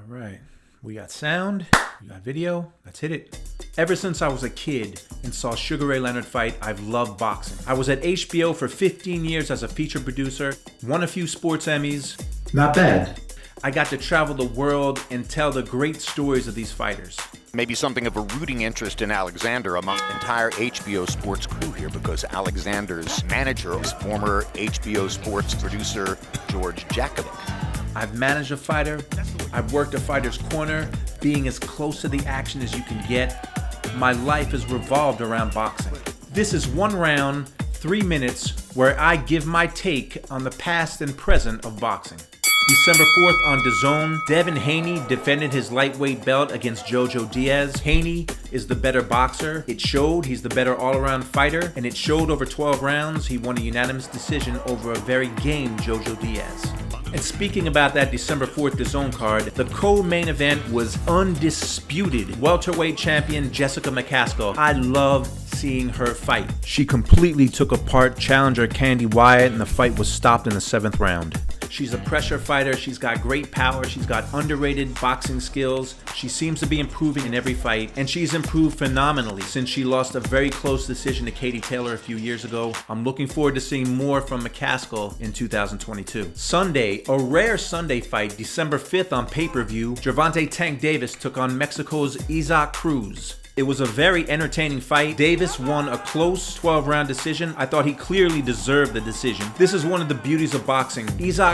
right. We got sound, we got video, let's hit it. Ever since I was a kid and saw Sugar Ray Leonard fight, I've loved boxing. I was at HBO for 15 years as a feature producer, won a few sports Emmys. Not bad. I got to travel the world and tell the great stories of these fighters. Maybe something of a rooting interest in Alexander among the entire HBO Sports crew here, because Alexander's manager is former HBO Sports producer George Jakovic. I've managed a fighter, I've worked a fighter's corner, being as close to the action as you can get. My life has revolved around boxing. This is 1 round, 3 minutes, where I give my take on the past and present of boxing. December 4th on DAZN, Devin Haney defended his lightweight belt against Jojo Diaz. Haney is the better boxer. It showed he's the better all-around fighter, and it showed over 12 rounds. He won a unanimous decision over a very game Jojo Diaz. And speaking about that December 4th DAZN card, the co-main event was undisputed welterweight champion Jessica McCaskill. I love seeing her fight. She completely took apart challenger Candy Wyatt, and the fight was stopped in the 7th round. She's a pressure fighter, she's got great power, she's got underrated boxing skills, she seems to be improving in every fight, and she's improved phenomenally since she lost a very close decision to Katie Taylor a few years ago. I'm looking forward to seeing more from McCaskill in 2022. Sunday, a rare Sunday fight, December 5th on pay-per-view, Gervonta Tank Davis took on Mexico's Cruz. It was a very entertaining fight. Davis won a close 12-round decision. I thought he clearly deserved the decision. This is one of the beauties of boxing.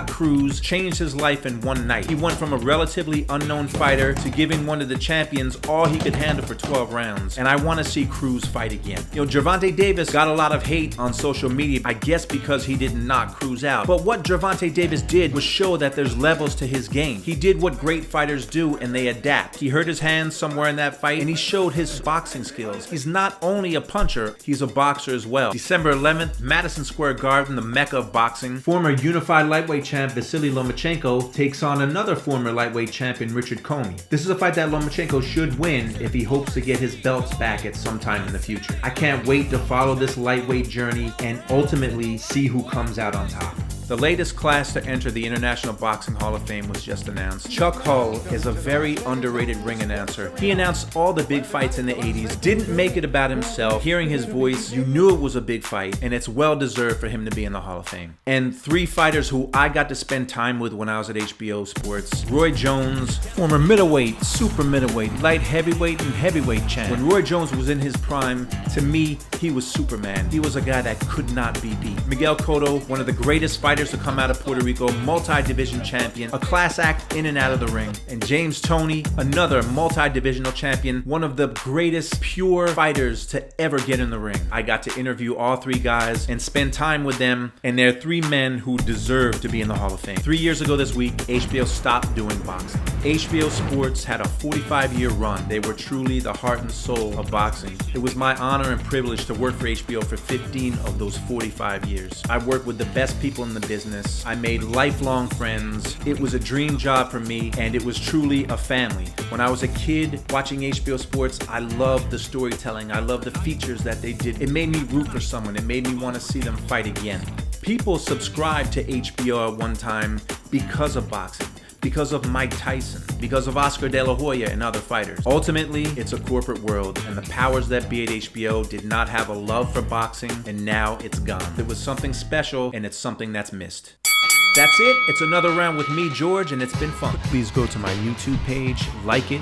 Cruz changed his life in one night. He went from a relatively unknown fighter to giving one of the champions all he could handle for 12 rounds. And I want to see Cruz fight again. Gervonta Davis got a lot of hate on social media, I guess because he didn't knock Cruz out. But what Gervonta Davis did was show that there's levels to his game. He did what great fighters do, and they adapt. He hurt his hand somewhere in that fight, and he showed his boxing skills. He's not only a puncher, he's a boxer as well. December 11th, Madison Square Garden, the mecca of boxing. Former unified lightweight champ Vasily Lomachenko takes on another former lightweight champion, Richard Comey. This is a fight that Lomachenko should win if he hopes to get his belts back at some time in the future. I can't wait to follow this lightweight journey and ultimately see who comes out on top. The latest class to enter the International Boxing Hall of Fame was just announced. Chuck Hull is a very underrated ring announcer. He announced all the big fights in the 80s, didn't make it about himself. Hearing his voice, you knew it was a big fight, and it's well deserved for him to be in the Hall of Fame. And 3 fighters who I got to spend time with when I was at HBO Sports. Roy Jones, former middleweight, super middleweight, light heavyweight, and heavyweight champ. When Roy Jones was in his prime, to me, he was Superman. He was a guy that could not be beat. Miguel Cotto, one of the greatest fighters to come out of Puerto Rico, multi-division champion, a class act in and out of the ring. And James Toney, another multi-divisional champion, one of the greatest pure fighters to ever get in the ring. I got to interview all 3 guys and spend time with them, and they're 3 men who deserve to be in the Hall of Fame. 3 years ago this week, HBO stopped doing boxing. HBO Sports had a 45-year run. They were truly the heart and soul of boxing. It was my honor and privilege to work for HBO for 15 of those 45 years. I worked with the best people in the business. I made lifelong friends. It was a dream job for me, and it was truly a family. When I was a kid watching HBO Sports, I loved the storytelling. I loved the features that they did. It made me root for someone. It made me want to see them fight again. People subscribed to HBO at one time because of boxing, because of Mike Tyson, because of Oscar De La Hoya and other fighters. Ultimately, it's a corporate world, and the powers that be at HBO did not have a love for boxing, and now it's gone. It was something special, and it's something that's missed. That's it. It's another round with me, George, and it's been fun. Please go to my YouTube page, like it,